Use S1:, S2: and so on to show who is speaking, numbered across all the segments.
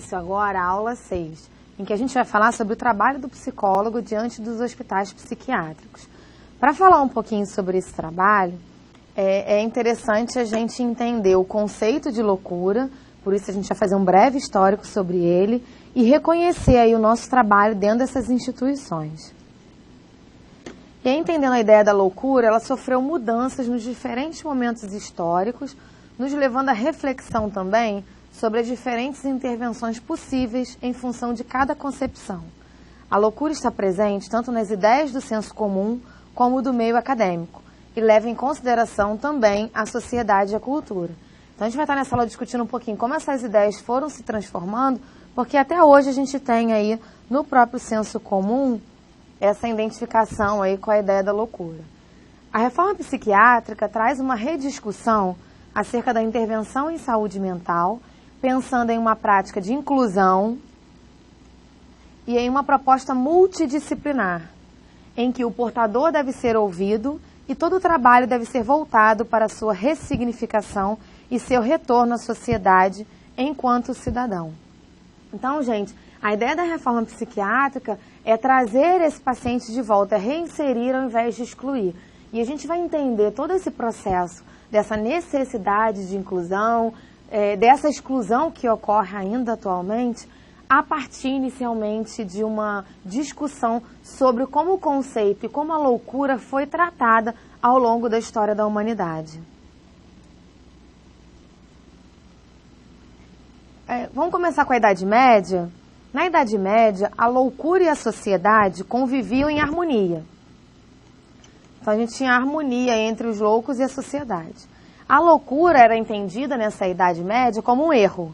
S1: início agora a aula 6, em que a gente vai falar sobre o trabalho do psicólogo diante dos hospitais psiquiátricos. Para falar um pouquinho sobre esse trabalho, é interessante a gente entender o conceito de loucura, por isso a gente vai fazer um breve histórico sobre ele e reconhecer aí o nosso trabalho dentro dessas instituições. E aí, entendendo a ideia da loucura, ela sofreu mudanças nos diferentes momentos históricos, nos levando à reflexão também sobre as diferentes intervenções possíveis em função de cada concepção. A loucura está presente tanto nas ideias do senso comum como do meio acadêmico e leva em consideração também a sociedade e a cultura. Então a gente vai estar nessa aula discutindo um pouquinho como essas ideias foram se transformando, porque até hoje a gente tem aí no próprio senso comum essa identificação aí com a ideia da loucura. A reforma psiquiátrica traz uma rediscussão acerca da intervenção em saúde mental, pensando em uma prática de inclusão e em uma proposta multidisciplinar, em que o portador deve ser ouvido e todo o trabalho deve ser voltado para a sua ressignificação e seu retorno à sociedade enquanto cidadão. Então, gente, a ideia da reforma psiquiátrica é trazer esse paciente de volta, é reinserir ao invés de excluir. E a gente vai entender todo esse processo dessa necessidade de inclusão, dessa exclusão que ocorre ainda atualmente, a partir inicialmente de uma discussão sobre como o conceito e como a loucura foi tratada ao longo da história da humanidade. Vamos começar com a Idade Média. Na Idade Média, a loucura e a sociedade conviviam em harmonia. Então a gente tinha harmonia entre os loucos e a sociedade. A loucura era entendida nessa Idade Média como um erro.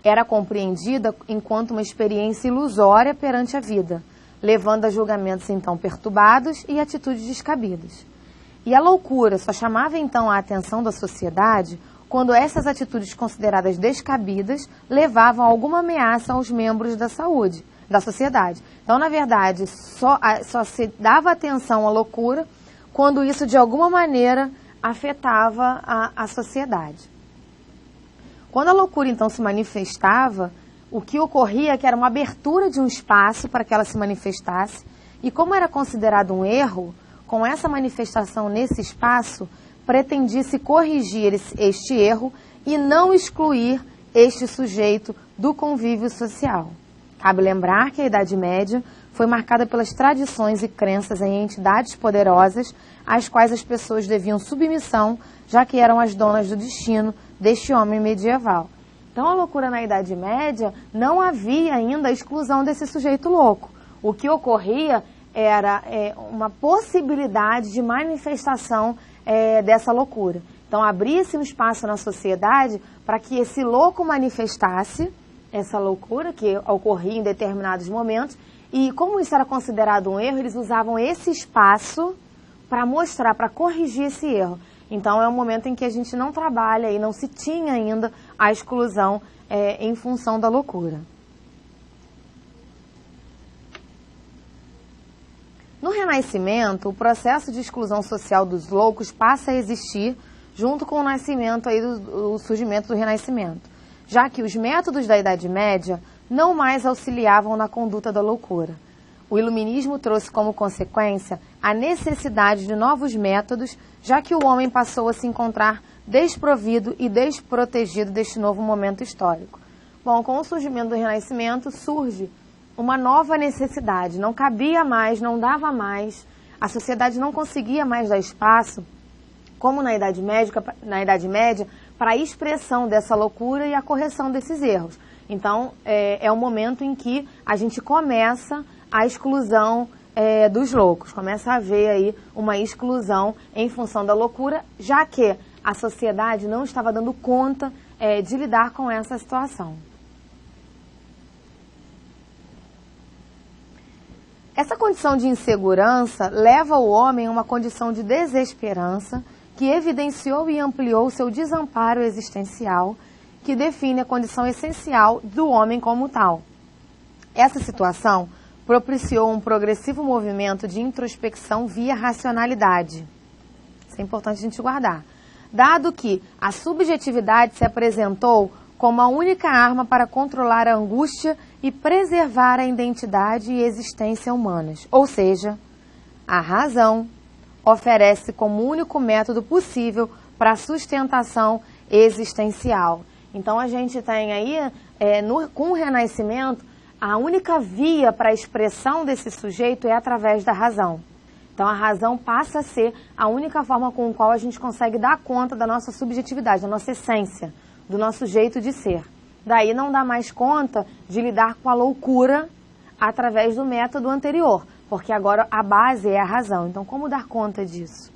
S1: Era compreendida enquanto uma experiência ilusória perante a vida, levando a julgamentos então perturbados e atitudes descabidas. E a loucura só chamava então a atenção da sociedade quando essas atitudes consideradas descabidas levavam a alguma ameaça aos membros da saúde, da sociedade. Então, na verdade, só se dava atenção à loucura quando isso de alguma maneira afetava a sociedade. Quando a loucura, então, se manifestava, o que ocorria é que era uma abertura de um espaço para que ela se manifestasse, e como era considerado um erro, com essa manifestação nesse espaço, pretendia-se corrigir este erro e não excluir este sujeito do convívio social. Cabe lembrar que a Idade Média foi marcada pelas tradições e crenças em entidades poderosas às quais as pessoas deviam submissão, já que eram as donas do destino deste homem medieval. Então, a loucura na Idade Média não havia ainda a exclusão desse sujeito louco. O que ocorria era uma possibilidade de manifestação dessa loucura. Então, abria-se um espaço na sociedade para que esse louco manifestasse essa loucura que ocorria em determinados momentos, e como isso era considerado um erro, eles usavam esse espaço para mostrar, para corrigir esse erro. Então, é um momento em que a gente não trabalha e não se tinha ainda a exclusão em função da loucura. No Renascimento, o processo de exclusão social dos loucos passa a existir junto com o nascimento aí do surgimento do Renascimento, já que os métodos da Idade Média não mais auxiliavam na conduta da loucura. O iluminismo trouxe como consequência a necessidade de novos métodos, já que o homem passou a se encontrar desprovido e desprotegido deste novo momento histórico. Bom, com o surgimento do Renascimento surge uma nova necessidade, não cabia mais, não dava mais, a sociedade não conseguia mais dar espaço, como na Idade Média, para a expressão dessa loucura e a correção desses erros. Então, é um momento em que a gente começa a exclusão dos loucos, começa a haver aí uma exclusão em função da loucura, já que a sociedade não estava dando conta de lidar com essa situação. Essa condição de insegurança leva o homem a uma condição de desesperança que evidenciou e ampliou seu desamparo existencial, que define a condição essencial do homem como tal. Essa situação propiciou um progressivo movimento de introspecção via racionalidade. Isso é importante a gente guardar. Dado que a subjetividade se apresentou como a única arma para controlar a angústia e preservar a identidade e existência humanas. Ou seja, a razão oferece como único método possível para a sustentação existencial. Então a gente tem aí, com o Renascimento, a única via para a expressão desse sujeito é através da razão. Então a razão passa a ser a única forma com a qual a gente consegue dar conta da nossa subjetividade, da nossa essência, do nosso jeito de ser. Daí não dá mais conta de lidar com a loucura através do método anterior, porque agora a base é a razão. Então como dar conta disso?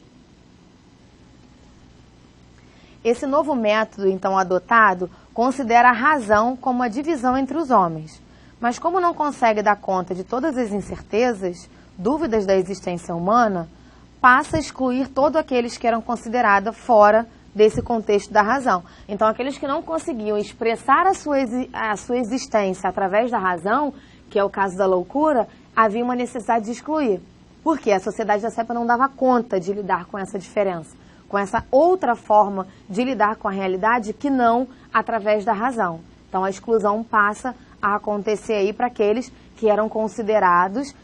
S1: Esse novo método, então, adotado, considera a razão como a divisão entre os homens. Mas como não consegue dar conta de todas as incertezas, dúvidas da existência humana, passa a excluir todos aqueles que eram considerados fora desse contexto da razão. Então, aqueles que não conseguiam expressar a sua existência através da razão, que é o caso da loucura, havia uma necessidade de excluir. Por quê? A sociedade dessa época não dava conta de lidar com essa diferença, com essa outra forma de lidar com a realidade que não através da razão. Então, a exclusão passa a acontecer aí para aqueles que eram considerados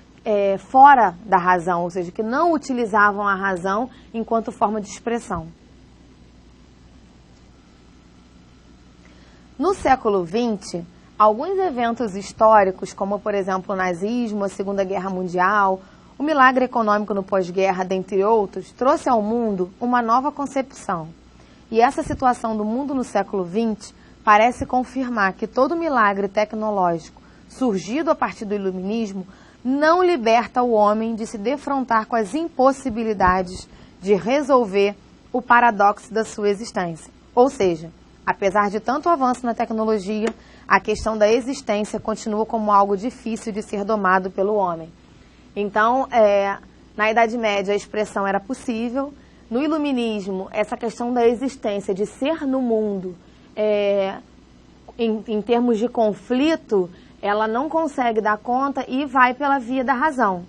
S1: fora da razão, ou seja, que não utilizavam a razão enquanto forma de expressão. No século XX, alguns eventos históricos, como por exemplo o nazismo, a Segunda Guerra Mundial, o milagre econômico no pós-guerra, dentre outros, trouxe ao mundo uma nova concepção. E essa situação do mundo no século XX parece confirmar que todo milagre tecnológico surgido a partir do iluminismo não liberta o homem de se defrontar com as impossibilidades de resolver o paradoxo da sua existência. Ou seja, apesar de tanto avanço na tecnologia, a questão da existência continua como algo difícil de ser domado pelo homem. Então, na Idade Média a expressão era possível. No iluminismo, essa questão da existência, de ser no mundo, em termos de conflito, ela não consegue dar conta e vai pela via da razão.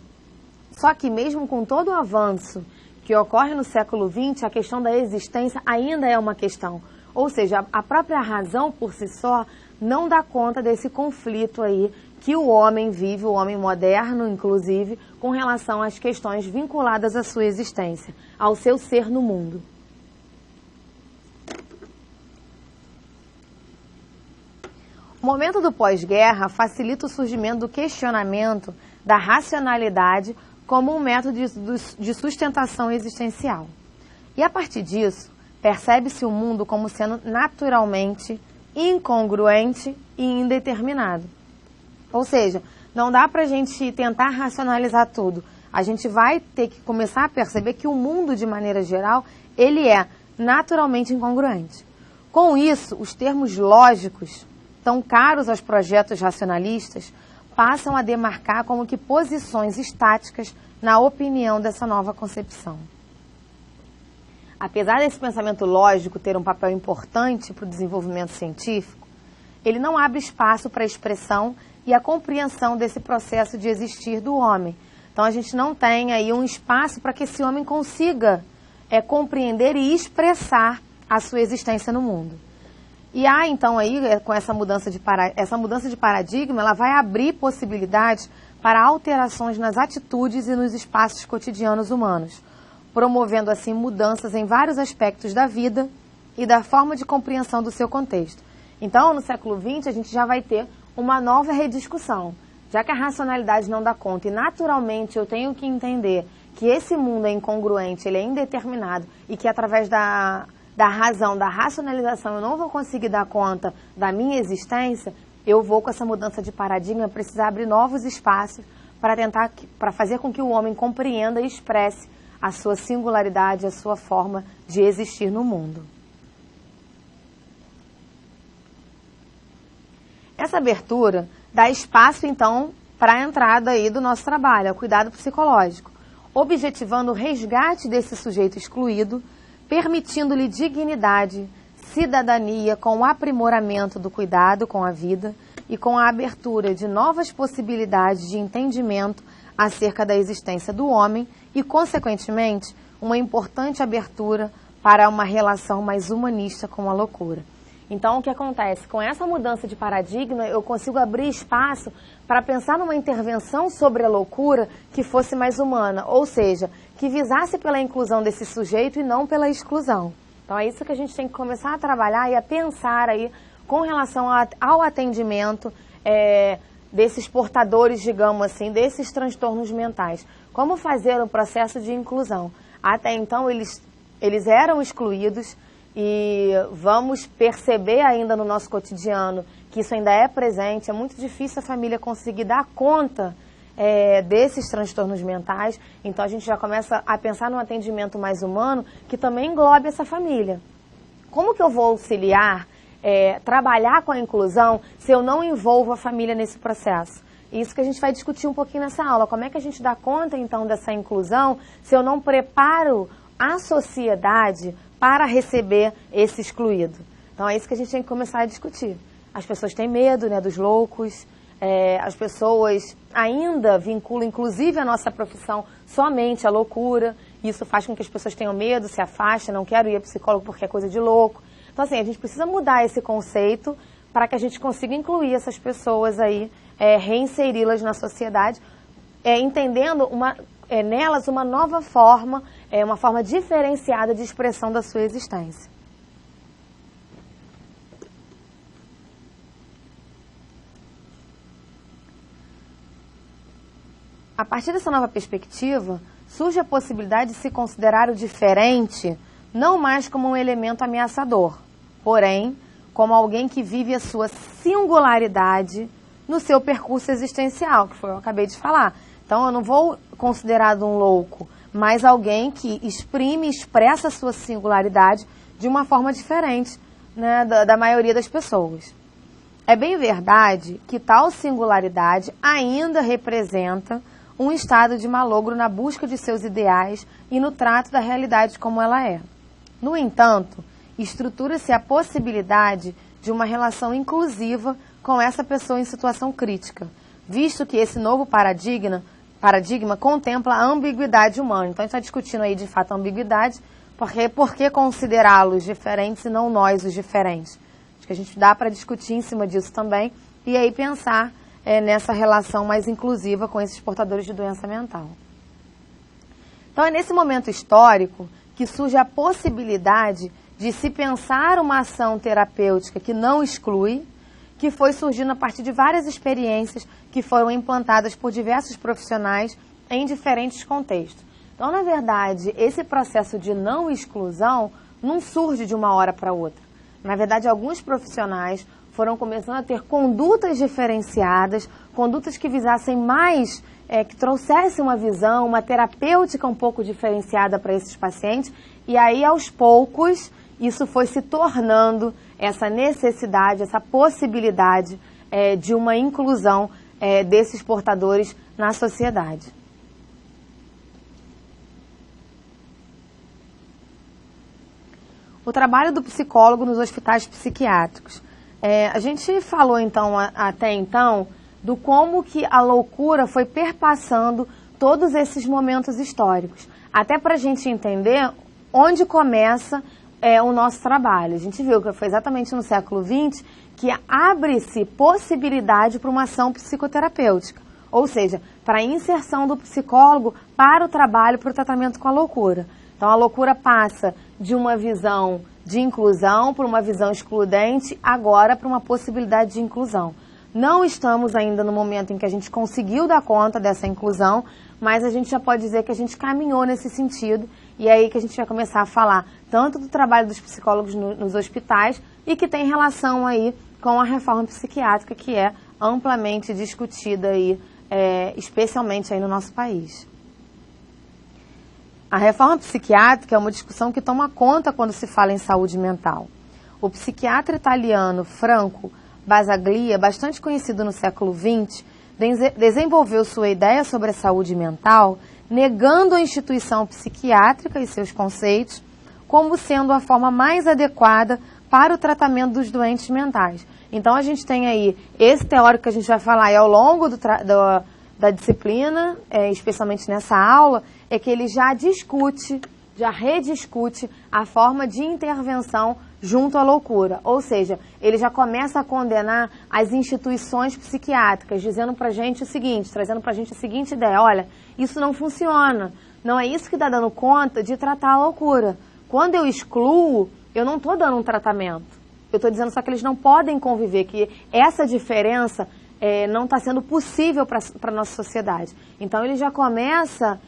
S1: Só que mesmo com todo o avanço que ocorre no século XX, a questão da existência ainda é uma questão. Ou seja, a própria razão por si só não dá conta desse conflito aí que o homem vive, o homem moderno, inclusive, com relação às questões vinculadas à sua existência, ao seu ser no mundo. O momento do pós-guerra facilita o surgimento do questionamento da racionalidade como um método de sustentação existencial. E a partir disso, percebe-se o mundo como sendo naturalmente incongruente e indeterminado. Ou seja, não dá para a gente tentar racionalizar tudo. A gente vai ter que começar a perceber que o mundo, de maneira geral, ele é naturalmente incongruente. Com isso, os termos lógicos, tão caros aos projetos racionalistas, passam a demarcar como que posições estáticas na opinião dessa nova concepção. Apesar desse pensamento lógico ter um papel importante para o desenvolvimento científico, ele não abre espaço para a expressão e a compreensão desse processo de existir do homem. Então a gente não tem aí um espaço para que esse homem consiga compreender e expressar a sua existência no mundo. E há então aí, com essa mudança de paradigma, ela vai abrir possibilidades para alterações nas atitudes e nos espaços cotidianos humanos, promovendo assim mudanças em vários aspectos da vida e da forma de compreensão do seu contexto. Então, no século XX, a gente já vai ter uma nova rediscussão. Já que a racionalidade não dá conta e naturalmente eu tenho que entender que esse mundo é incongruente, ele é indeterminado e que através da razão, da racionalização, eu não vou conseguir dar conta da minha existência, eu vou, com essa mudança de paradigma, precisar abrir novos espaços para fazer com que o homem compreenda e expresse a sua singularidade, a sua forma de existir no mundo. Essa abertura dá espaço, então, para a entrada aí do nosso trabalho, ao cuidado psicológico, objetivando o resgate desse sujeito excluído, permitindo-lhe dignidade, cidadania com o aprimoramento do cuidado com a vida e com a abertura de novas possibilidades de entendimento acerca da existência do homem e, consequentemente, uma importante abertura para uma relação mais humanista com a loucura. Então, o que acontece? Com essa mudança de paradigma, eu consigo abrir espaço para pensar numa intervenção sobre a loucura que fosse mais humana, ou seja, que visasse pela inclusão desse sujeito e não pela exclusão. Então, é isso que a gente tem que começar a trabalhar e a pensar aí com relação ao atendimento desses portadores, digamos assim, desses transtornos mentais. Como fazer o processo de inclusão? Até então, eles eram excluídos, e vamos perceber ainda no nosso cotidiano que isso ainda é presente. É muito difícil a família conseguir dar conta desses transtornos mentais. Então a gente já começa a pensar num atendimento mais humano que também englobe essa família. Como que eu vou auxiliar, trabalhar com a inclusão se eu não envolvo a família nesse processo? Isso que a gente vai discutir um pouquinho nessa aula. Como é que a gente dá conta então dessa inclusão se eu não preparo a sociedade para receber esse excluído? Então é isso que a gente tem que começar a discutir. As pessoas têm medo, né, dos loucos, as pessoas ainda vinculam, inclusive, a nossa profissão somente à loucura. Isso faz com que as pessoas tenham medo, se afastem, não quero ir a psicólogo porque é coisa de louco. Então assim, a gente precisa mudar esse conceito para que a gente consiga incluir essas pessoas aí, reinseri-las na sociedade, entendendo nelas uma nova forma, uma forma diferenciada de expressão da sua existência. A partir dessa nova perspectiva, surge a possibilidade de se considerar o diferente não mais como um elemento ameaçador, porém, como alguém que vive a sua singularidade no seu percurso existencial, que foi o que eu acabei de falar. Então, eu não vou considerar um louco, mas alguém que expressa a sua singularidade de uma forma diferente, né, da maioria das pessoas. É bem verdade que tal singularidade ainda representa um estado de malogro na busca de seus ideais e no trato da realidade como ela é. No entanto, estrutura-se a possibilidade de uma relação inclusiva com essa pessoa em situação crítica, visto que esse novo paradigma contempla a ambiguidade humana. Então, a gente está discutindo aí, de fato, a ambiguidade, porque por que considerá-los diferentes e não nós os diferentes? Acho que a gente dá para discutir em cima disso também, e aí pensar nessa relação mais inclusiva com esses portadores de doença mental. Então, é nesse momento histórico que surge a possibilidade de se pensar uma ação terapêutica que não exclui, que foi surgindo a partir de várias experiências que foram implantadas por diversos profissionais em diferentes contextos. Então, na verdade, esse processo de não exclusão não surge de uma hora para outra. Na verdade, alguns profissionais foram começando a ter condutas diferenciadas, condutas que visassem mais, que trouxessem uma visão, uma terapêutica um pouco diferenciada para esses pacientes, e aí, aos poucos, isso foi se tornando essa necessidade, essa possibilidade de uma inclusão desses portadores na sociedade. O trabalho do psicólogo nos hospitais psiquiátricos. A gente falou, então, até então, do como que a loucura foi perpassando todos esses momentos históricos, até para a gente entender onde começa o nosso trabalho. A gente viu que foi exatamente no século XX que abre-se possibilidade para uma ação psicoterapêutica, ou seja, para a inserção do psicólogo para o trabalho, para o tratamento com a loucura. Então, a loucura passa de uma visão de inclusão para uma visão excludente, agora para uma possibilidade de inclusão. Não estamos ainda no momento em que a gente conseguiu dar conta dessa inclusão, mas a gente já pode dizer que a gente caminhou nesse sentido, e é aí que a gente vai começar a falar tanto do trabalho dos psicólogos nos hospitais e que tem relação aí com a reforma psiquiátrica, que é amplamente discutida aí, especialmente aí no nosso país. A reforma psiquiátrica é uma discussão que toma conta quando se fala em saúde mental. O psiquiatra italiano Franco Basaglia, bastante conhecido no século XX, desenvolveu sua ideia sobre a saúde mental, negando a instituição psiquiátrica e seus conceitos como sendo a forma mais adequada para o tratamento dos doentes mentais. Então, a gente tem aí esse teórico que a gente vai falar ao longo da disciplina, especialmente nessa aula, é que ele já discute, já rediscute a forma de intervenção junto à loucura. Ou seja, ele já começa a condenar as instituições psiquiátricas, dizendo pra gente o seguinte, trazendo pra gente a seguinte ideia: olha, isso não funciona, não é isso que está dando conta de tratar a loucura. Quando eu excluo, eu não estou dando um tratamento. Eu estou dizendo só que eles não podem conviver, que essa diferença não está sendo possível para a nossa sociedade. Então ele já começa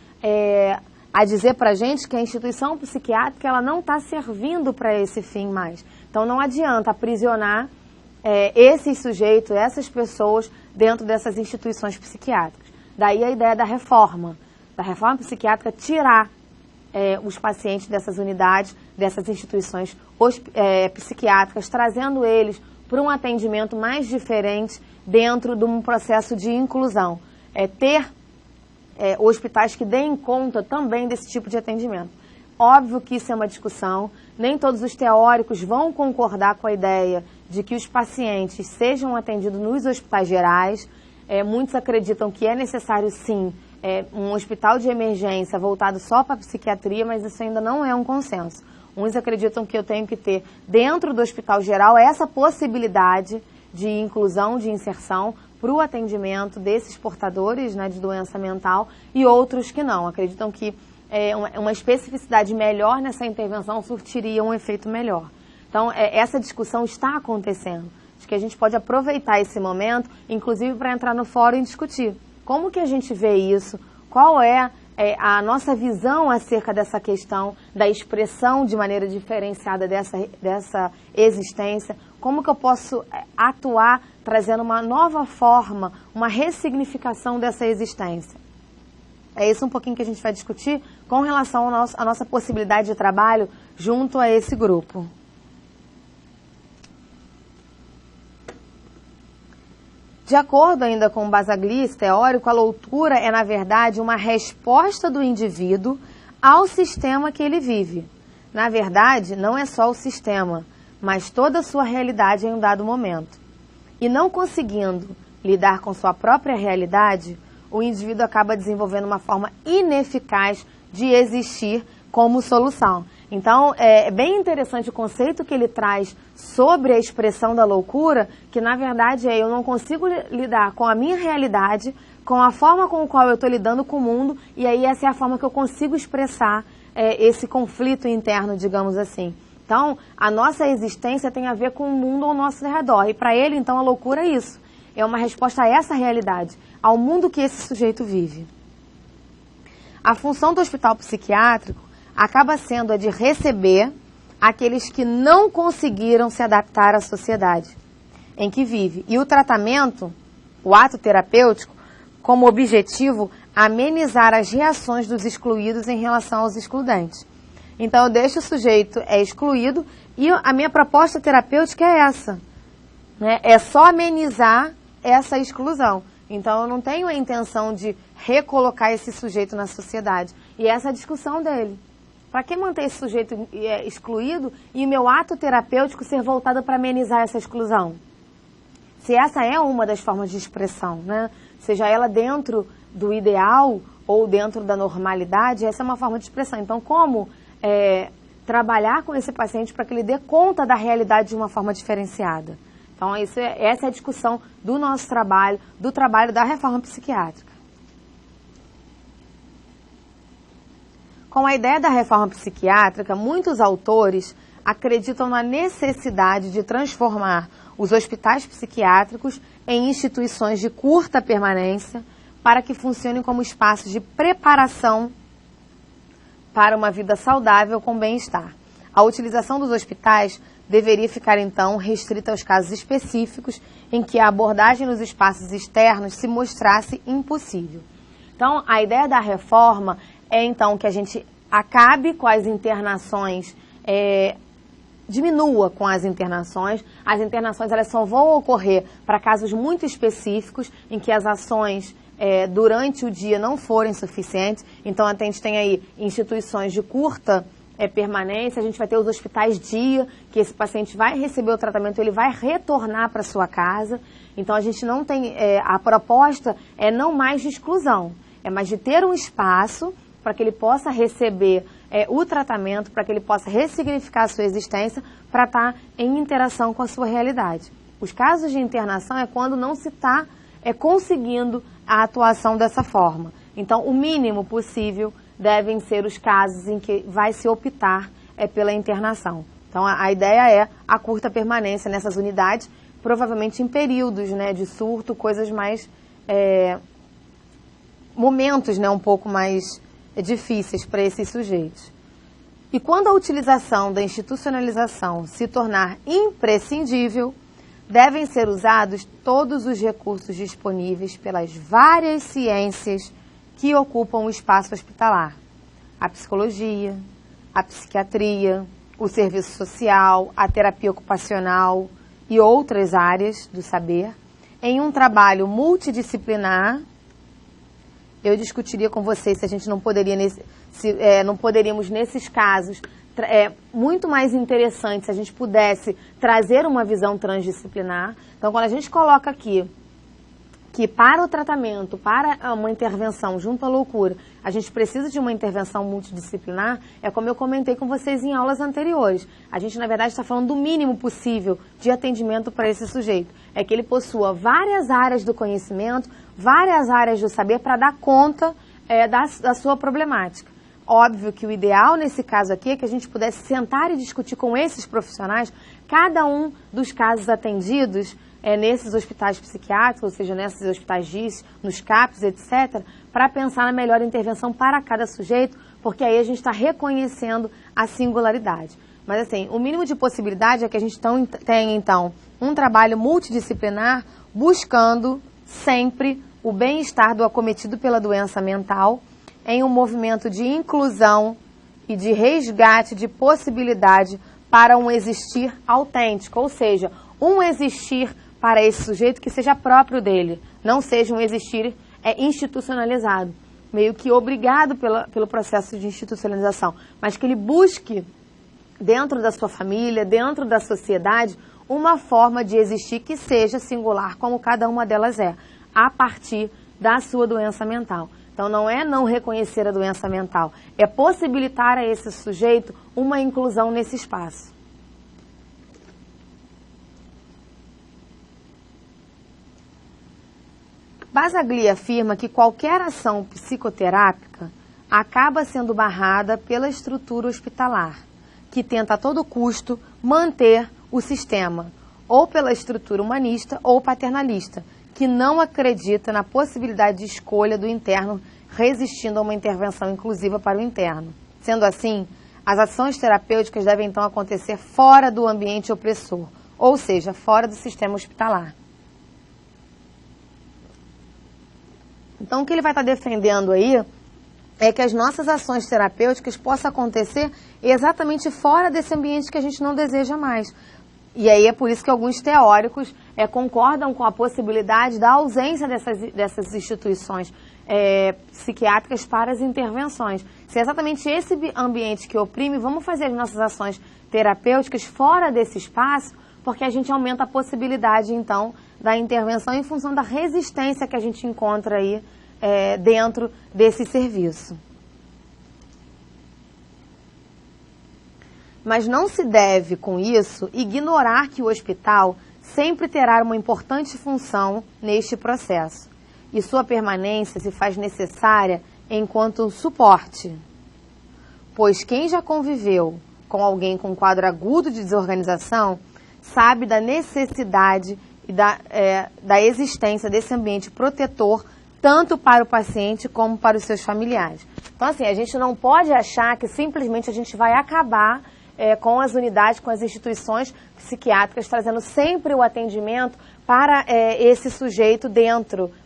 S1: a dizer para a gente que a instituição psiquiátrica ela não está servindo para esse fim mais. Então não adianta aprisionar esses sujeitos, essas pessoas dentro dessas instituições psiquiátricas. Daí a ideia da reforma psiquiátrica, tirar os pacientes dessas unidades, dessas instituições psiquiátricas, trazendo eles para um atendimento mais diferente dentro de um processo de inclusão. Ter hospitais que deem conta também desse tipo de atendimento. Óbvio que isso é uma discussão, nem todos os teóricos vão concordar com a ideia de que os pacientes sejam atendidos nos hospitais gerais. Muitos acreditam que é necessário, sim, um hospital de emergência voltado só para a psiquiatria, mas isso ainda não é um consenso. Uns acreditam que eu tenho que ter, dentro do hospital geral, essa possibilidade de inclusão, de inserção, para o atendimento desses portadores, né, de doença mental, e outros que não. Acreditam que uma especificidade melhor nessa intervenção surtiria um efeito melhor. Então, essa discussão está acontecendo. Acho que a gente pode aproveitar esse momento, inclusive para entrar no fórum e discutir. Como que a gente vê isso? Qual é a nossa visão acerca dessa questão da expressão de maneira diferenciada dessa existência? Como que eu posso atuar trazendo uma nova forma, uma ressignificação dessa existência? É isso um pouquinho que a gente vai discutir com relação à nossa possibilidade de trabalho junto a esse grupo. De acordo ainda com Basaglia, esse teórico, a loucura é, na verdade, uma resposta do indivíduo ao sistema que ele vive. Na verdade, não é só o sistema, mas toda a sua realidade em um dado momento. E não conseguindo lidar com sua própria realidade, o indivíduo acaba desenvolvendo uma forma ineficaz de existir como solução. Então, é bem interessante o conceito que ele traz sobre a expressão da loucura, que na verdade eu não consigo lidar com a minha realidade, com a forma com a qual eu estou lidando com o mundo, e aí essa é a forma que eu consigo expressar esse conflito interno, digamos assim. Então, a nossa existência tem a ver com o mundo ao nosso redor, e para ele, então, a loucura é isso. É uma resposta a essa realidade, ao mundo que esse sujeito vive. A função do hospital psiquiátrico acaba sendo a de receber aqueles que não conseguiram se adaptar à sociedade em que vive. E o tratamento, o ato terapêutico, como objetivo, amenizar as reações dos excluídos em relação aos excludentes. Então, eu deixo o sujeito excluído e a minha proposta terapêutica é essa, né? É só amenizar essa exclusão. Então, eu não tenho a intenção de recolocar esse sujeito na sociedade. E essa é a discussão dele. Para que manter esse sujeito excluído e o meu ato terapêutico ser voltado para amenizar essa exclusão? Se essa é uma das formas de expressão, né? Seja ela dentro do ideal ou dentro da normalidade, essa é uma forma de expressão. Então, como trabalhar com esse paciente para que ele dê conta da realidade de uma forma diferenciada? Então, essa é a discussão do nosso trabalho, do trabalho da reforma psiquiátrica. Com a ideia da reforma psiquiátrica, muitos autores acreditam na necessidade de transformar os hospitais psiquiátricos em instituições de curta permanência para que funcionem como espaços de preparação para uma vida saudável com bem-estar. A utilização dos hospitais deveria ficar, então, restrita aos casos específicos em que a abordagem nos espaços externos se mostrasse impossível. Então, a ideia da reforma é, então, que a gente acabe com as internações, diminua com as internações. As internações elas só vão ocorrer para casos muito específicos, em que as ações durante o dia não forem suficientes. Então, a gente tem aí instituições de curta permanência, a gente vai ter os hospitais dia, que esse paciente vai receber o tratamento, ele vai retornar para sua casa. Então, a gente não tem, a proposta é não mais de exclusão, é mais de ter um espaço para que ele possa receber o tratamento para que ele possa ressignificar a sua existência para estar em interação com a sua realidade. Os casos de internação é quando não se está conseguindo a atuação dessa forma. Então, o mínimo possível devem ser os casos em que vai se optar pela internação. Então, a ideia é a curta permanência nessas unidades, provavelmente em períodos, né, de surto, coisas mais... momentos, né, um pouco mais difíceis para esses sujeitos. E quando a utilização da institucionalização se tornar imprescindível, devem ser usados todos os recursos disponíveis pelas várias ciências que ocupam o espaço hospitalar. A psicologia, a psiquiatria, o serviço social, a terapia ocupacional e outras áreas do saber, em um trabalho multidisciplinar. Eu discutiria com vocês se a gente não poderia, não poderíamos, nesses casos, muito mais interessante se a gente pudesse trazer uma visão transdisciplinar. Então, quando a gente coloca aqui que para o tratamento, para uma intervenção junto à loucura, a gente precisa de uma intervenção multidisciplinar, é como eu comentei com vocês em aulas anteriores. A gente, na verdade, está falando do mínimo possível de atendimento para esse sujeito. É que ele possua várias áreas do conhecimento, várias áreas do saber para dar conta da sua problemática. Óbvio que o ideal nesse caso aqui é que a gente pudesse sentar e discutir com esses profissionais cada um dos casos atendidos nesses hospitais psiquiátricos, ou seja, nesses hospitais GIS, nos CAPs, etc., para pensar na melhor intervenção para cada sujeito, porque aí a gente está reconhecendo a singularidade. Mas assim, o mínimo de possibilidade é que a gente tenha, então, um trabalho multidisciplinar buscando sempre o bem-estar do acometido pela doença mental em um movimento de inclusão e de resgate de possibilidade para um existir autêntico, ou seja, um existir para esse sujeito que seja próprio dele, não seja um existir institucionalizado, meio que obrigado pelo processo de institucionalização, mas que ele busque dentro da sua família, dentro da sociedade, uma forma de existir que seja singular, como cada uma delas é, a partir da sua doença mental. Então, não é não reconhecer a doença mental, é possibilitar a esse sujeito uma inclusão nesse espaço. Basaglia afirma que qualquer ação psicoterápica acaba sendo barrada pela estrutura hospitalar, que tenta a todo custo manter o sistema, ou pela estrutura humanista ou paternalista, que não acredita na possibilidade de escolha do interno resistindo a uma intervenção inclusiva para o interno. Sendo assim, as ações terapêuticas devem então acontecer fora do ambiente opressor, ou seja, fora do sistema hospitalar. Então, o que ele vai estar defendendo aí é que as nossas ações terapêuticas possam acontecer exatamente fora desse ambiente que a gente não deseja mais. E aí é por isso que alguns teóricos concordam com a possibilidade da ausência dessas instituições psiquiátricas para as intervenções. Se é exatamente esse ambiente que oprime, vamos fazer as nossas ações terapêuticas fora desse espaço, porque a gente aumenta a possibilidade, então, da intervenção em função da resistência que a gente encontra aí dentro desse serviço. Mas não se deve, com isso, ignorar que o hospital sempre terá uma importante função neste processo, e sua permanência se faz necessária enquanto suporte, pois quem já conviveu com alguém com quadro agudo de desorganização sabe da necessidade e da existência desse ambiente protetor tanto para o paciente como para os seus familiares. Então, assim, a gente não pode achar que simplesmente a gente vai acabar com as unidades, com as instituições psiquiátricas, trazendo sempre o atendimento para esse sujeito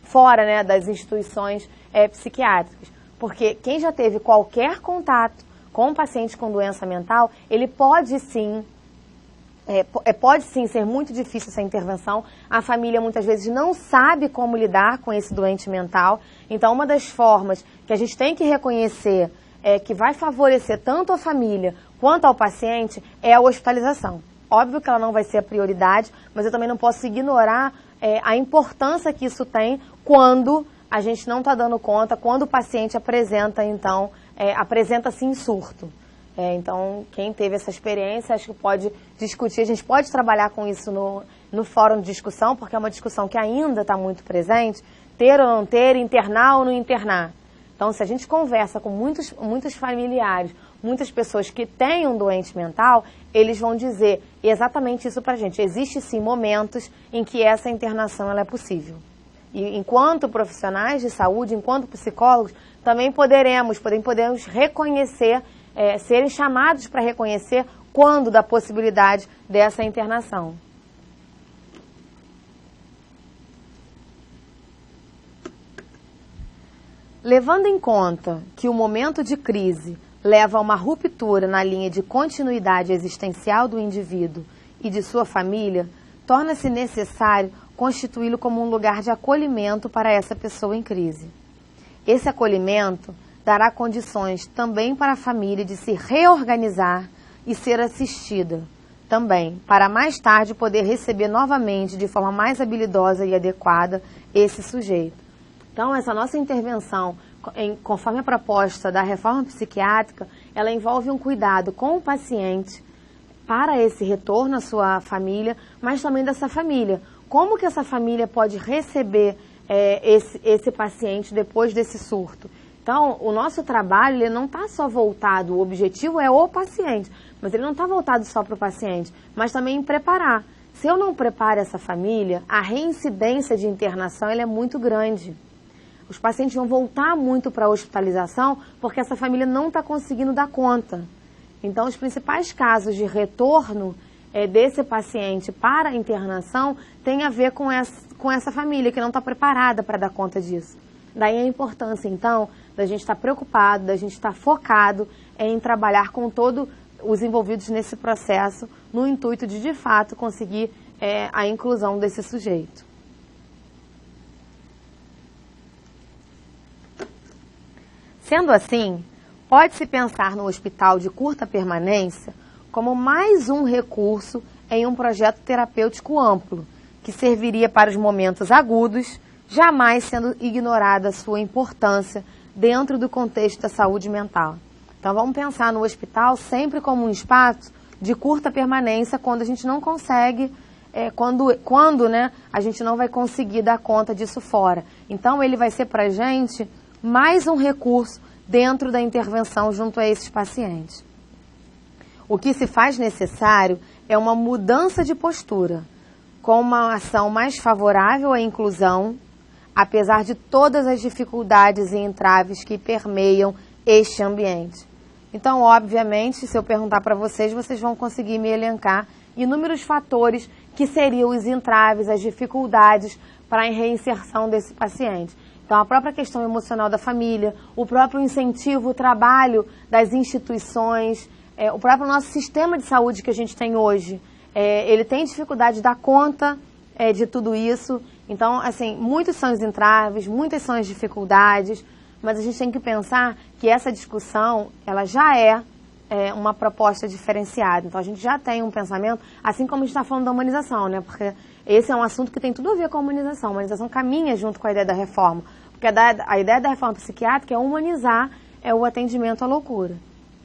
S1: fora, né, das instituições psiquiátricas. Porque quem já teve qualquer contato com um paciente com doença mental, ele pode sim ser muito difícil essa intervenção. A família muitas vezes não sabe como lidar com esse doente mental. Então, uma das formas que a gente tem que reconhecer que vai favorecer tanto a família quanto ao paciente é a hospitalização. Óbvio que ela não vai ser a prioridade, mas eu também não posso ignorar a importância que isso tem quando a gente não está dando conta quando o paciente apresenta, então, apresenta-se em surto. Então, quem teve essa experiência, acho que pode discutir, a gente pode trabalhar com isso no fórum de discussão, porque é uma discussão que ainda está muito presente, ter ou não ter, internar ou não internar. Então, se a gente conversa com muitos familiares, muitas pessoas que têm um doente mental, eles vão dizer exatamente isso para a gente. Existem sim momentos em que essa internação ela é possível. E enquanto profissionais de saúde, enquanto psicólogos, também podemos reconhecer, serem chamados para reconhecer quando da possibilidade dessa internação. Levando em conta que o momento de crise leva a uma ruptura na linha de continuidade existencial do indivíduo e de sua família, torna-se necessário constituí-lo como um lugar de acolhimento para essa pessoa em crise. Esse acolhimento dará condições também para a família de se reorganizar e ser assistida, também para mais tarde poder receber novamente de forma mais habilidosa e adequada esse sujeito. Então, essa nossa intervenção, conforme a proposta da reforma psiquiátrica, ela envolve um cuidado com o paciente para esse retorno à sua família, mas também dessa família. Como que essa família pode receber esse paciente depois desse surto? Então, o nosso trabalho ele não está só voltado, o objetivo é o paciente, mas ele não está voltado só para o paciente, mas também em preparar. Se eu não preparo essa família, a reincidência de internação ela é muito grande. Os pacientes vão voltar muito para a hospitalização porque essa família não está conseguindo dar conta. Então, os principais casos de retorno desse paciente para a internação tem a ver com essa família que não está preparada para dar conta disso. Daí a importância, então, da gente estar preocupado, da gente estar focado em trabalhar com todos os envolvidos nesse processo, no intuito de fato, conseguir a inclusão desse sujeito. Sendo assim, pode-se pensar no hospital de curta permanência como mais um recurso em um projeto terapêutico amplo, que serviria para os momentos agudos, jamais sendo ignorada a sua importância dentro do contexto da saúde mental. Então vamos pensar no hospital sempre como um espaço de curta permanência quando a gente não consegue, quando a gente não vai conseguir dar conta disso fora. Então ele vai ser para a gente mais um recurso dentro da intervenção junto a esses pacientes. O que se faz necessário é uma mudança de postura, com uma ação mais favorável à inclusão, apesar de todas as dificuldades e entraves que permeiam este ambiente. Então, obviamente, se eu perguntar para vocês, vocês vão conseguir me elencar inúmeros fatores que seriam os entraves, as dificuldades para a reinserção desse paciente. Então, a própria questão emocional da família, o próprio incentivo, o trabalho das instituições, o próprio nosso sistema de saúde que a gente tem hoje, ele tem dificuldade de dar conta de tudo isso. Então, assim, muitos são os entraves, muitas são as dificuldades, mas a gente tem que pensar que essa discussão, ela já é uma proposta diferenciada. Então, a gente já tem um pensamento, assim como a gente está falando da humanização, né? Porque esse é um assunto que tem tudo a ver com a humanização. A humanização caminha junto com a ideia da reforma. Porque a ideia da reforma psiquiátrica é humanizar o atendimento à loucura.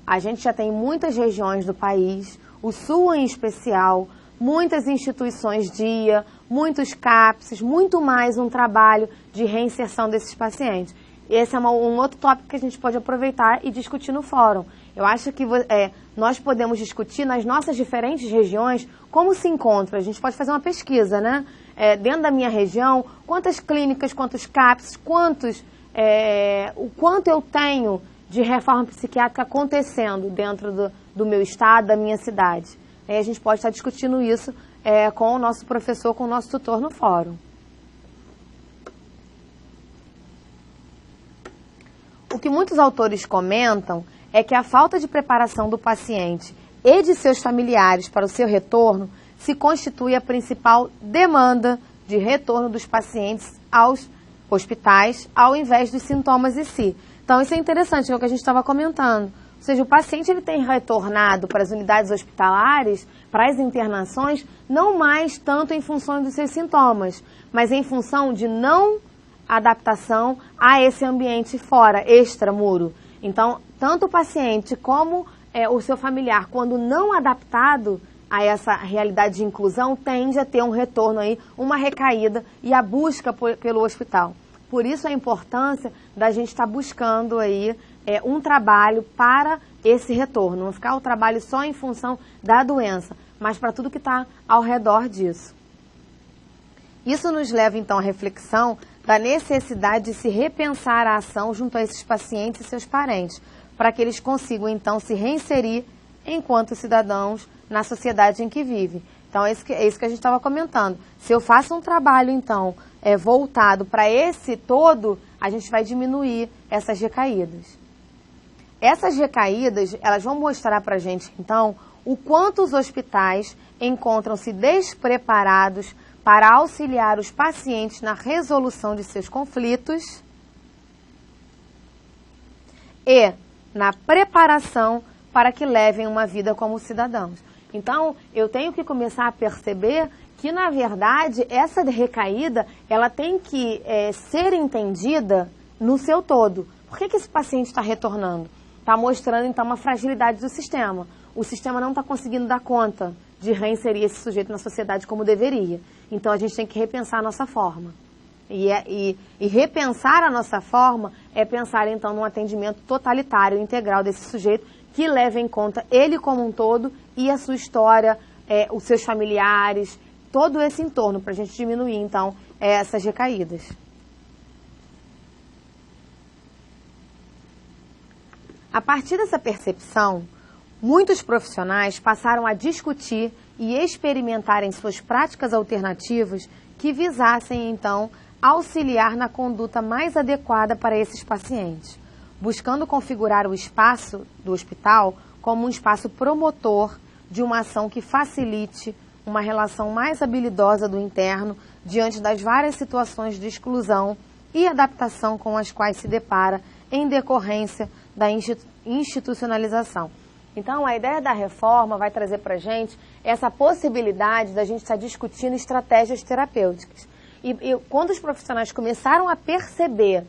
S1: A gente já tem muitas regiões do país, o Sul em especial, muitas instituições DIA, muitos CAPS, muito mais um trabalho de reinserção desses pacientes. Esse é um outro tópico que a gente pode aproveitar e discutir no fórum. Eu acho que nós podemos discutir nas nossas diferentes regiões como se encontra. A gente pode fazer uma pesquisa, né? Dentro da minha região, quantas clínicas, quantos CAPS, o quanto eu tenho de reforma psiquiátrica acontecendo dentro do meu estado, da minha cidade. Aí a gente pode estar discutindo isso com o nosso professor, com o nosso tutor no fórum. O que muitos autores comentam é que a falta de preparação do paciente e de seus familiares para o seu retorno se constitui a principal demanda de retorno dos pacientes aos hospitais, ao invés dos sintomas em si. Então, isso é interessante, é o que a gente estava comentando. Ou seja, o paciente ele tem retornado para as unidades hospitalares, para as internações, não mais tanto em função dos seus sintomas, mas em função de não adaptação a esse ambiente fora, extramuro. Então, tanto o paciente como o seu familiar, quando não adaptado a essa realidade de inclusão, tende a ter um retorno aí, uma recaída e a busca pelo hospital. Por isso a importância da gente estar buscando aí um trabalho para esse retorno, não ficar o trabalho só em função da doença, mas para tudo que está ao redor disso. Isso nos leva então à reflexão da necessidade de se repensar a ação junto a esses pacientes e seus parentes, para que eles consigam então se reinserir enquanto cidadãos na sociedade em que vivem. Então é isso que a gente estava comentando. Se eu faço um trabalho então voltado para esse todo, a gente vai diminuir essas recaídas. Essas recaídas, elas vão mostrar para a gente então o quanto os hospitais encontram-se despreparados para auxiliar os pacientes na resolução de seus conflitos e na preparação para que levem uma vida como cidadãos. Então, eu tenho que começar a perceber que, na verdade, essa recaída, ela tem que ser entendida no seu todo. Por que esse paciente está retornando? Está mostrando, então, uma fragilidade do sistema. O sistema não está conseguindo dar conta de reinserir esse sujeito na sociedade como deveria. Então, a gente tem que repensar a nossa forma. E repensar a nossa forma é pensar, então, num atendimento totalitário, integral desse sujeito, que leve em conta ele como um todo e a sua história, os seus familiares, todo esse entorno, para a gente diminuir, então, essas recaídas. A partir dessa percepção, muitos profissionais passaram a discutir e experimentar em suas práticas alternativas que visassem, então, auxiliar na conduta mais adequada para esses pacientes, buscando configurar o espaço do hospital como um espaço promotor de uma ação que facilite uma relação mais habilidosa do interno diante das várias situações de exclusão e adaptação com as quais se depara em decorrência da institucionalização. Então, a ideia da reforma vai trazer para a gente essa possibilidade da gente estar discutindo estratégias terapêuticas. E quando os profissionais começaram a perceber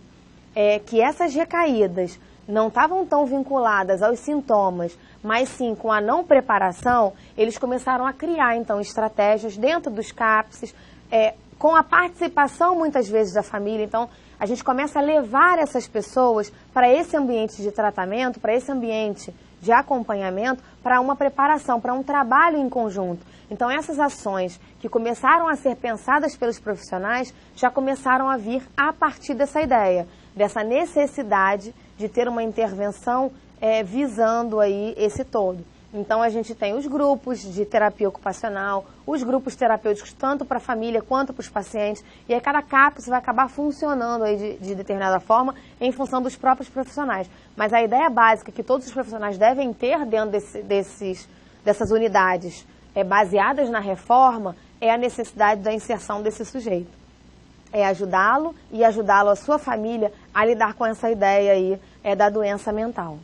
S1: que essas recaídas não estavam tão vinculadas aos sintomas, mas sim com a não preparação, eles começaram a criar, então, estratégias dentro dos CAPSs, com a participação, muitas vezes, da família. Então, a gente começa a levar essas pessoas para esse ambiente de tratamento, para esse ambiente de acompanhamento, para uma preparação, para um trabalho em conjunto. Então, essas ações que começaram a ser pensadas pelos profissionais já começaram a vir a partir dessa ideia, dessa necessidade de ter uma intervenção visando aí esse todo. Então, a gente tem os grupos de terapia ocupacional, os grupos terapêuticos tanto para a família quanto para os pacientes, e aí cada CAPS vai acabar funcionando aí de determinada forma em função dos próprios profissionais. Mas a ideia básica que todos os profissionais devem ter dentro dessas unidades baseadas na reforma é a necessidade da inserção desse sujeito. É ajudá-lo e ajudá-lo, a sua família, a lidar com essa ideia aí da doença mental.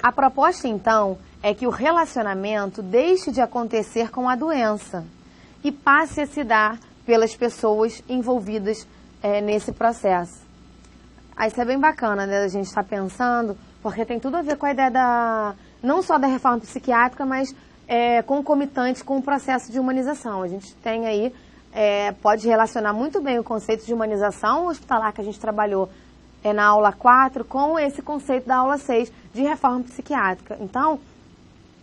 S1: A proposta, então, é que o relacionamento deixe de acontecer com a doença e passe a se dar pelas pessoas envolvidas nesse processo. Isso é bem bacana, né, a gente estar pensando, porque tem tudo a ver com a ideia não só da reforma psiquiátrica, mas concomitante com o processo de humanização. A gente tem aí, pode relacionar muito bem o conceito de humanização hospitalar que a gente trabalhou na aula 4 com esse conceito da aula 6 de reforma psiquiátrica. Então,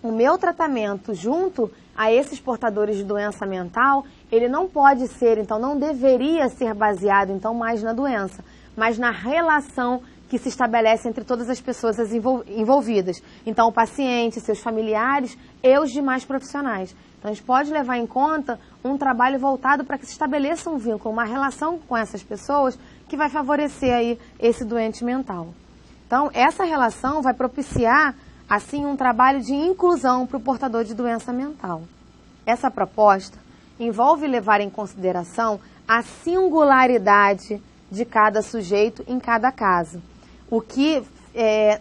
S1: o meu tratamento junto a esses portadores de doença mental, ele não pode ser, então não deveria ser baseado então mais na doença, mas na relação que se estabelece entre todas as pessoas envolvidas. Então, o paciente, seus familiares e os demais profissionais. Então, a gente pode levar em conta um trabalho voltado para que se estabeleça um vínculo, uma relação com essas pessoas que vai favorecer aí esse doente mental. Então, essa relação vai propiciar, assim, um trabalho de inclusão para o portador de doença mental. Essa proposta envolve levar em consideração a singularidade de cada sujeito em cada caso, o que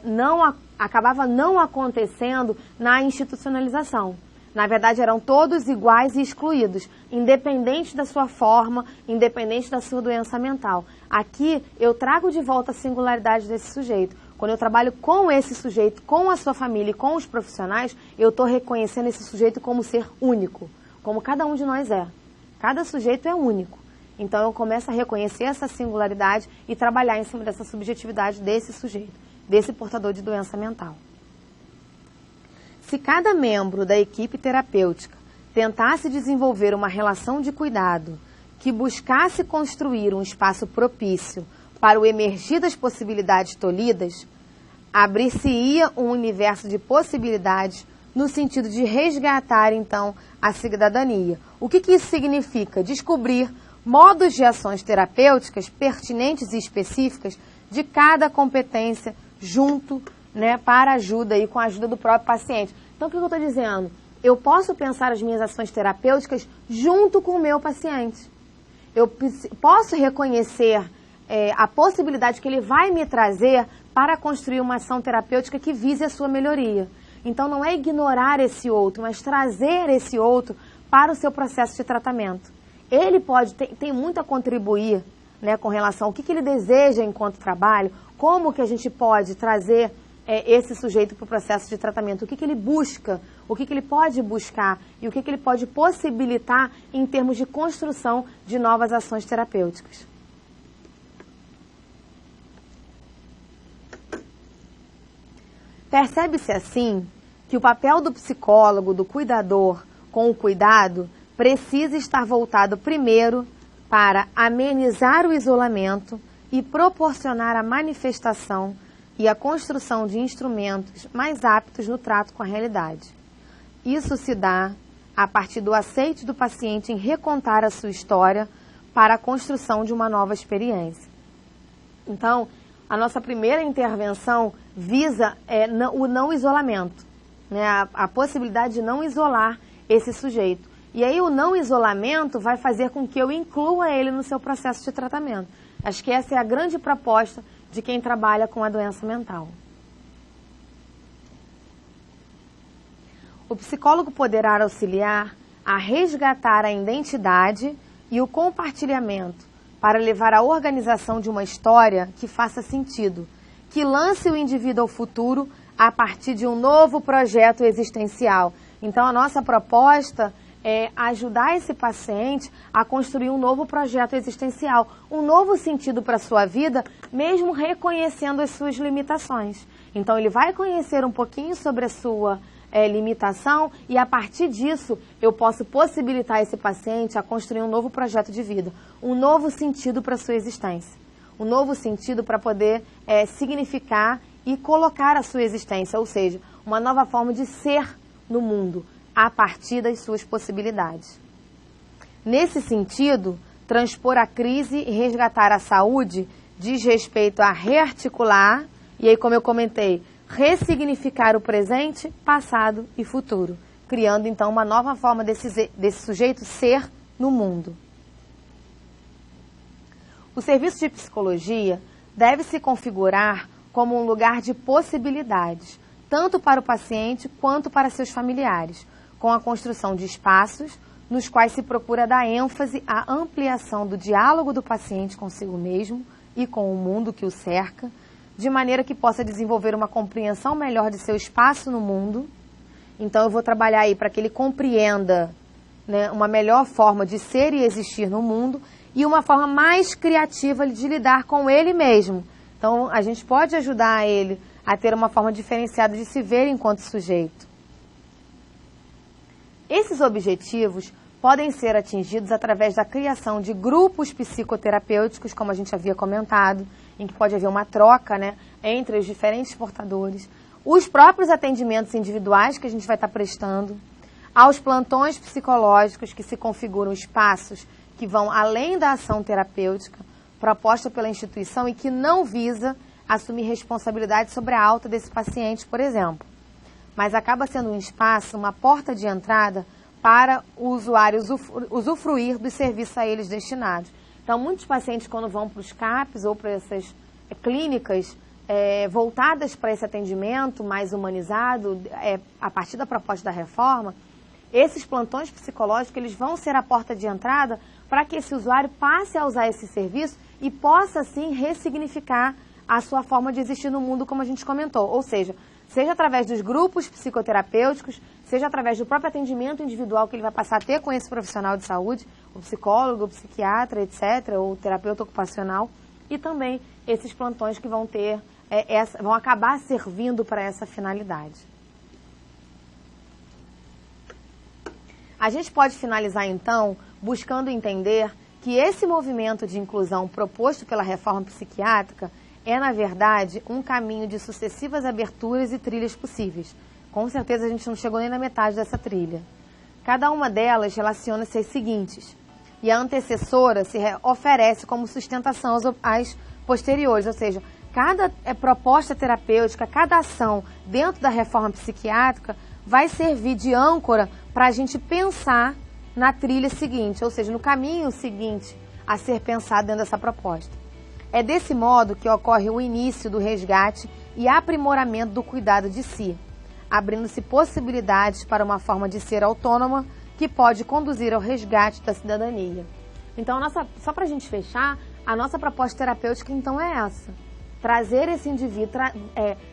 S1: não acabava não acontecendo na institucionalização. Na verdade, eram todos iguais e excluídos, independente da sua forma, independente da sua doença mental. Aqui, eu trago de volta a singularidade desse sujeito. Quando eu trabalho com esse sujeito, com a sua família e com os profissionais, eu estou reconhecendo esse sujeito como ser único, como cada um de nós é. Cada sujeito é único. Então, eu começo a reconhecer essa singularidade e trabalhar em cima dessa subjetividade desse sujeito, desse portador de doença mental. Se cada membro da equipe terapêutica tentasse desenvolver uma relação de cuidado que buscasse construir um espaço propício para o emergir das possibilidades tolhidas, abrir-se-ia um universo de possibilidades no sentido de resgatar, então, a cidadania. O que isso significa? Descobrir modos de ações terapêuticas pertinentes e específicas de cada competência junto, né, para ajuda e com a ajuda do próprio paciente. Então, o que eu estou dizendo? Eu posso pensar as minhas ações terapêuticas junto com o meu paciente. Eu posso reconhecer a possibilidade que ele vai me trazer para construir uma ação terapêutica que vise a sua melhoria. Então, não é ignorar esse outro, mas trazer esse outro para o seu processo de tratamento. Ele tem muito a contribuir, né, com relação ao que ele deseja enquanto trabalho, como que a gente pode trazer esse sujeito para o processo de tratamento, o que ele busca, o que ele pode buscar e o que ele pode possibilitar em termos de construção de novas ações terapêuticas. Percebe-se assim que o papel do psicólogo, do cuidador com o cuidado, precisa estar voltado primeiro para amenizar o isolamento e proporcionar a manifestação e a construção de instrumentos mais aptos no trato com a realidade. Isso se dá a partir do aceite do paciente em recontar a sua história para a construção de uma nova experiência. Então, a nossa primeira intervenção visa o não isolamento, né? A possibilidade de não isolar esse sujeito. E aí o não isolamento vai fazer com que eu inclua ele no seu processo de tratamento. Acho que essa é a grande proposta de quem trabalha com a doença mental. O psicólogo poderá auxiliar a resgatar a identidade e o compartilhamento para levar à organização de uma história que faça sentido, que lance o indivíduo ao futuro a partir de um novo projeto existencial. Então, a nossa proposta é ajudar esse paciente a construir um novo projeto existencial, um novo sentido para a sua vida, mesmo reconhecendo as suas limitações. Então, ele vai conhecer um pouquinho sobre a sua limitação e, a partir disso, eu posso possibilitar esse paciente a construir um novo projeto de vida, um novo sentido para a sua existência, um novo sentido para poder significar e colocar a sua existência, ou seja, uma nova forma de ser no mundo, a partir das suas possibilidades. Nesse sentido, transpor a crise e resgatar a saúde diz respeito a rearticular, e aí, como eu comentei, ressignificar o presente, passado e futuro, criando então uma nova forma desse sujeito ser no mundo. O serviço de psicologia deve se configurar como um lugar de possibilidades, tanto para o paciente quanto para seus familiares, com a construção de espaços nos quais se procura dar ênfase à ampliação do diálogo do paciente consigo mesmo e com o mundo que o cerca, de maneira que possa desenvolver uma compreensão melhor de seu espaço no mundo. Então, eu vou trabalhar aí para que ele compreenda, né, uma melhor forma de ser e existir no mundo e uma forma mais criativa de lidar com ele mesmo. Então, a gente pode ajudar ele a ter uma forma diferenciada de se ver enquanto sujeito. Esses objetivos podem ser atingidos através da criação de grupos psicoterapêuticos, como a gente havia comentado, em que pode haver uma troca, né, entre os diferentes portadores, os próprios atendimentos individuais que a gente vai estar prestando, aos plantões psicológicos que se configuram espaços que vão além da ação terapêutica proposta pela instituição e que não visa assumir responsabilidade sobre a alta desse paciente, por exemplo, mas acaba sendo um espaço, uma porta de entrada para o usuário usufruir dos serviços a eles destinados. Então, muitos pacientes, quando vão para os CAPs ou para essas clínicas voltadas para esse atendimento mais humanizado, a partir da proposta da reforma, esses plantões psicológicos eles vão ser a porta de entrada para que esse usuário passe a usar esse serviço e possa, assim, ressignificar a sua forma de existir no mundo, como a gente comentou. Ou seja através dos grupos psicoterapêuticos, seja através do próprio atendimento individual que ele vai passar a ter com esse profissional de saúde, o psicólogo, o psiquiatra, etc., ou o terapeuta ocupacional, e também esses plantões que vão ter, vão acabar servindo para essa finalidade. A gente pode finalizar, então, buscando entender que esse movimento de inclusão proposto pela reforma psiquiátrica é, na verdade, um caminho de sucessivas aberturas e trilhas possíveis. Com certeza a gente não chegou nem na metade dessa trilha. Cada uma delas relaciona-se às seguintes, e a antecessora se oferece como sustentação às posteriores, ou seja, cada proposta terapêutica, cada ação dentro da reforma psiquiátrica vai servir de âncora para a gente pensar na trilha seguinte, ou seja, no caminho seguinte a ser pensado dentro dessa proposta. É desse modo que ocorre o início do resgate e aprimoramento do cuidado de si, abrindo-se possibilidades para uma forma de ser autônoma que pode conduzir ao resgate da cidadania. Então, só para a gente fechar, a nossa proposta terapêutica então é essa, trazer esse indivíduo,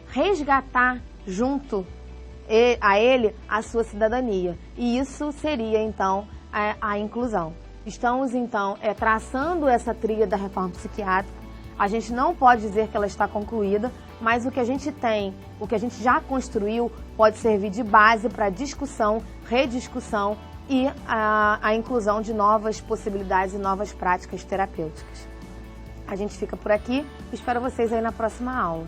S1: resgatar junto a ele a sua cidadania. E isso seria então a inclusão. Estamos então traçando essa trilha da reforma psiquiátrica. A gente não pode dizer que ela está concluída, mas o que a gente tem, o que a gente já construiu, pode servir de base para discussão, rediscussão e a inclusão de novas possibilidades e novas práticas terapêuticas. A gente fica por aqui, espero vocês aí na próxima aula.